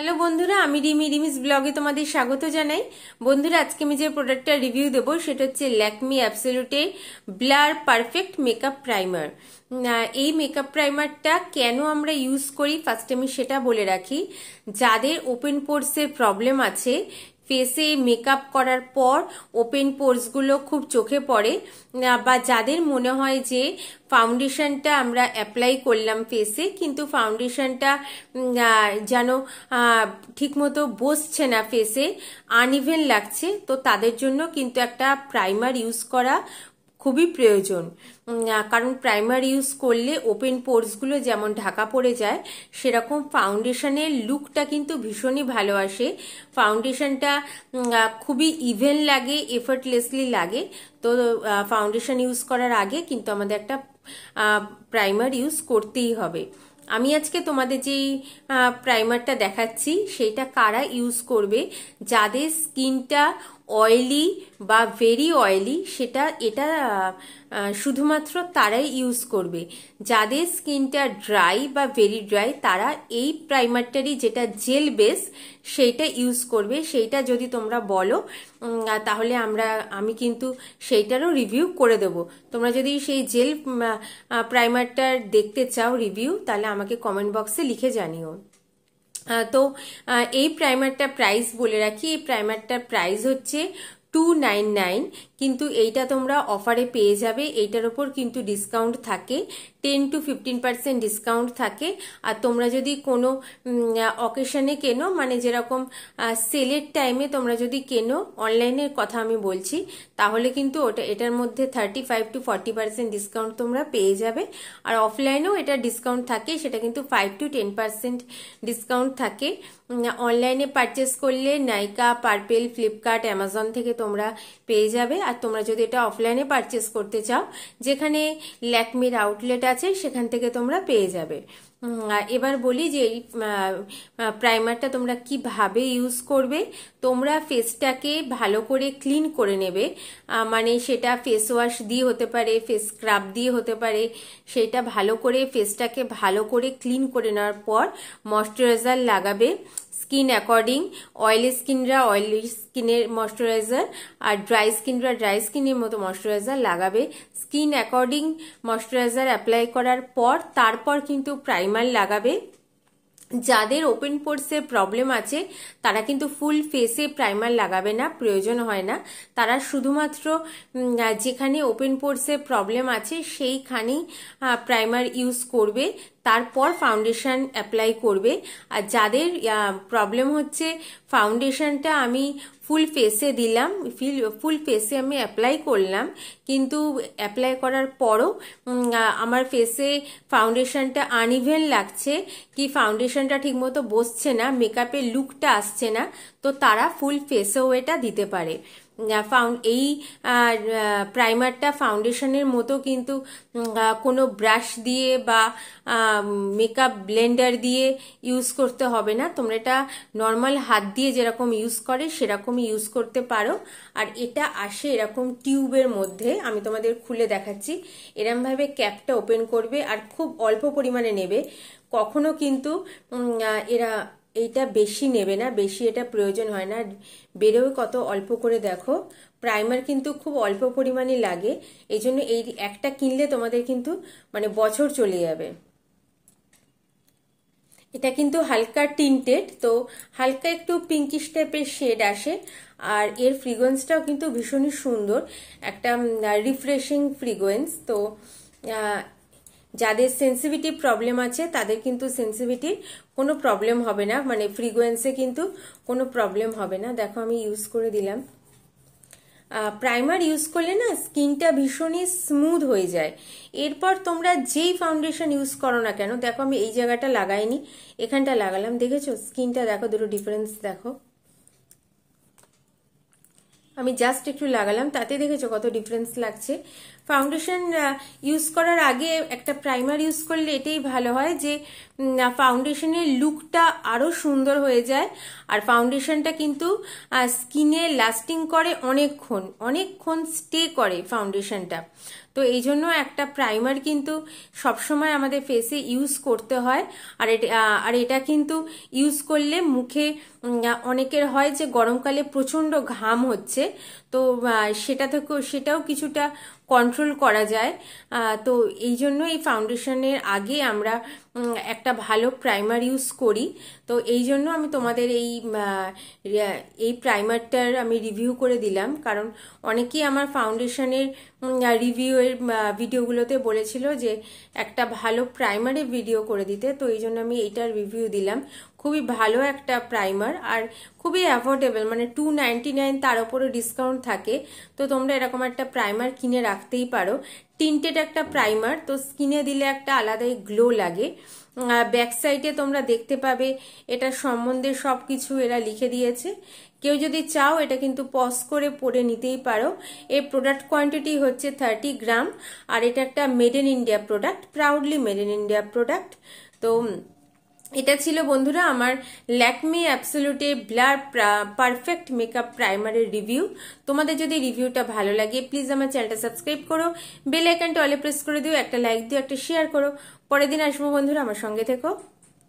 Hello বন্ধুরা, আমি রিমিস ব্লগে তোমাদের স্বাগত জানাই। বন্ধুরা, আজকে আমি যে প্রোডাক্টটা রিভিউ দেবো সেটা হচ্ছে Lakme absolute blur perfect makeup primer. এই মেকআপ প্রাইমারটা কেন আমরা ইউজ করি ফার্স্ট আমি সেটা বলে রাখি। যাদের ওপেন পোরসের প্রবলেম আছে, ফেসে মেকআপ করার পর ওপেন পোরসগুলো খুব চোখে পড়ে, বা যাদের মনে হয় যে ফাউন্ডেশনটা আমরা অ্যাপ্লাই করলাম ফেসে কিন্তু ফাউন্ডেশনটা যেন ঠিকমতো বসছে না, ফেসে আনইভেন লাগছে, তো তাদের জন্য কিন্তু একটা প্রাইমার ইউজ করা খুবই প্রয়োজন। কারণ প্রাইমার ইউজ করলে ওপেন পোরসগুলো যেমন ঢাকা পড়ে যায়, সেরকম ফাউন্ডেশনের লুকটা কিন্তু ভীষণই ভালো আসে। ফাউন্ডেশনটা খুবই ইভেন লাগে, এফর্টলেসলি লাগে। তো ফাউন্ডেশন ইউজ করার আগে কিন্তু আমাদের একটা প্রাইমার ইউজ করতেই হবে। আমি আজকে তোমাদের যেই প্রাইমারটা দেখাচ্ছি সেইটা কারা ইউজ করবে, যাদের স্কিনটা অয়েলি বা ভেরি অয়েলি, এটা শুধুমাত্র তারাই ইউজ করবে। যাদের স্কিনটা ড্রাই বা ভেরি ড্রাই তারা এই প্রাইমারটারই, যেটা জেল বেস, সেইটা ইউজ করবে। সেইটা যদি তোমরা বলো তাহলে আমি কিন্তু সেইটারও রিভিউ করে দেবো। তোমরা যদি সেই জেল প্রাইমারটার দেখতে চাও রিভিউ, তাহলে আমাকে কমেন্ট বক্সে লিখে জানিও। তো এই প্রাইমারটা প্রাইস বলে রাখি, এই প্রাইমারটার প্রাইস হচ্ছে 299, কিন্তু এইটা তোমরা অফারে পেয়ে যাবে। এইটার ওপর কিন্তু ডিসকাউন্ট থাকে, 10 to 15% ডিসকাউন্ট থাকে। আর তোমরা যদি কোনো অকেশনে কেনো, মানে যেরকম সেলের টাইমে তোমরা যদি কেনো, অনলাইনের কথা আমি বলছি, তাহলে কিন্তু এটার মধ্যে 35 to 40% ডিসকাউন্ট তোমরা পেয়ে যাবে। আর অফলাইনেও এটা ডিসকাউন্ট থাকে, সেটা কিন্তু 5 to 10% ডিসকাউন্ট থাকে। অনলাইনে পারচেস করলে নাইকা, পার্পেল, ফ্লিপকার্ট, অ্যামাজন থেকে তোমরা পেয়ে যাবে। আর তোমরা যদি এটা অফলাইনে পারচেস করতে চাও, যেখানে ল্যাকমির আউটলেট আছে সেখান থেকে তোমরা পেয়ে যাবে। এবার বলি যে এই প্রাইমারটা তোমরা কিভাবে ইউজ করবে। তোমরা ফেসটাকে ভালো করে ক্লিন করে নেবে, মানে সেটা ফেস ওয়াশ দিয়ে হতে পারে, ফেস স্ক্রাব দিয়ে হতে পারে। সেটা ভালো করে ফেসটাকে ভালো করে ক্লিন করে নেওয়ার পর ময়শ্চারাইজার লাগাবে স্কিন অ্যাকর্ডিং। অয়েলি স্কিনরা অয়েলি স্কিনের ময়শ্চারাইজার, আর ড্রাই স্কিনরা ড্রাই স্কিনের মতো ময়শ্চারাইজার লাগাবে। স্কিন অ্যাকর্ডিং ময়শ্চারাইজার অ্যাপ্লাই করার পর তারপর কিন্তু প্রাইমার লাগাবে। যাদের ওপেন পোরসের প্রবলেম আছে তারা কিন্তু ফুল ফেসে প্রাইমার লাগাবে না, প্রয়োজন হয় না। তারা শুধুমাত্র যেখানে ওপেন পোরসের প্রবলেম আছে সেইখানেই প্রাইমার ইউজ করবে, তারপর ফাউন্ডেশন অ্যাপ্লাই করবে। আর যাদের প্রবলেম হচ্ছে ফাউন্ডেশনটা আমি ফুল ফেসে দিলাম, ফুল ফেসে আমি অ্যাপ্লাই করলাম, কিন্তু অ্যাপ্লাই করার পরও আমার ফেসে ফাউন্ডেশনটা আনইভেন লাগছে, কি ফাউন্ডেশনটা ঠিকমতো বসছে না, মেকআপের লুকটা আসছে না, তো তারা ফুল ফেসেও এটা দিতে পারে। এই প্রাইমারটা ফাউন্ডেশনের মতো কিন্তু কোনো ব্রাশ দিয়ে বা মেকআপ ব্লেন্ডার দিয়ে ইউজ করতে হবে না। তোমরা এটা নর্মাল হাত দিয়ে যেরকম ইউজ করে সেরকমই ইউজ করতে পারো। আর এটা আসে এরকম টিউবের মধ্যে, আমি তোমাদের খুলে দেখাচ্ছি। এরমভাবে ক্যাপটা ওপেন করবে আর খুব অল্প পরিমাণে নেবে। কখনো কিন্তু এইটা বেশি নেবে না, বেশি এটা প্রয়োজন হয় না, বেরোয় কত অল্প করে। দেখো প্রাইমার কিন্তু খুব অল্প পরিমাণে লাগে, এই জন্য এই একটা কিনলে তোমাদের কিন্তু মানে বছর চলে যাবে। এটা কিন্তু হালকা টিন্টেড, তো হালকা একটু পিঙ্কিশ টাইপের শেড আসে। আর এর ফ্রিগোয়েন্সটাও কিন্তু ভীষণই সুন্দর, একটা রিফ্রেশিং ফ্রিগোয়েন্স। তো যাদের সেন্সিটিভ প্রবলেম আছে তাদের কিন্তু সেন্সিটিভিটির কোনো প্রবলেম হবে না, মানে ফ্রিগোয়েন্সে কিন্তু কোনো প্রবলেম হবে না। দেখো আমি ইউজ করে দিলাম। প্রাইমার ইউজ করলে না স্কিনটা ভীষণই স্মুথ হয়ে যায়। এরপর তোমরা যেই ফাউন্ডেশন ইউজ করো না কেন, দেখো আমি এই জায়গাটা লাগাইনি, এখানটা লাগালাম, দেখেছো স্কিনটা দেখো, দুটো ডিফারেন্স দেখো। আমি জাস্ট একটু লাগালাম, তাতে দেখেছো কত ডিফারেন্স লাগছে। ফাউন্ডেশন ইউজ করার আগে একটা প্রাইমার ইউজ করলে এটাই ভালো হয় যে ফাউন্ডেশনের লুকটা আরো সুন্দর হয়ে যায়। আর ফাউন্ডেশনটা কিন্তু স্কিনে লাস্টিং করে অনেকক্ষণ, অনেকক্ষণ স্টে করে ফাউন্ডেশনটা। তো এই জন্য একটা প্রাইমার কিন্তু সবসময় আমাদের ফেসে ইউজ করতে হয়। আর এটা কিন্তু ইউজ করলে মুখে অনেকের হয় যে গরমকালে প্রচন্ড ঘাম হচ্ছে, তো সেটাও কিছুটা কন্ট্রোল করা যায়। তো এই জন্য এই ফাউন্ডেশনের আগে আমরা একটা ভালো প্রাইমার ইউজ করি। তো এই জন্য আমি তোমাদের এই প্রাইমারটার আমি রিভিউ করে দিলাম, কারণ অনেকেই আমার ফাউন্ডেশনের রিভিউয়ের ভিডিওগুলোতে বলেছিল যে একটা ভালো প্রাইমারের ভিডিও করে দিতে। তো এই জন্য আমি এইটার রিভিউ দিলাম। খুবই ভালো একটা প্রাইমার আর খুবই অ্যাফোর্ডেবল, মানে 299, তার উপরে ডিসকাউন্ট থাকে। তো তোমরা এরকম একটা প্রাইমার কিনে রাখতেই পারো। টিন্টেড একটা প্রাইমার, তো স্কিনে দিলে একটা আলাদাই গ্লো লাগে। ব্যাক সাইডে তোমরা দেখতে পাবে এটা সম্বন্ধে সবকিছু এরা লিখে দিয়েছে। কেউ যদি চাও এটা কিন্তু পজ করে পরে নিতেই পারো। এই প্রোডাক্ট কোয়ান্টিটি হচ্ছে 30 গ্রাম, আর এটা একটা made in India product, proudly made in India product. তো এটা ছিল বন্ধুরা আমার Lakme absolute blur perfect makeup প্রাইমারের রিভিউ। তোমাদের যদি রিভিউটা ভালো লাগে প্লিজ আমার চ্যানেলটা সাবস্ক্রাইব করো, বেল আইকনটা অলে প্রেস করে দিও, একটা লাইক দিও, একটা শেয়ার করো। পরের দিন আসবো বন্ধুরা, আমার সঙ্গে থেকো।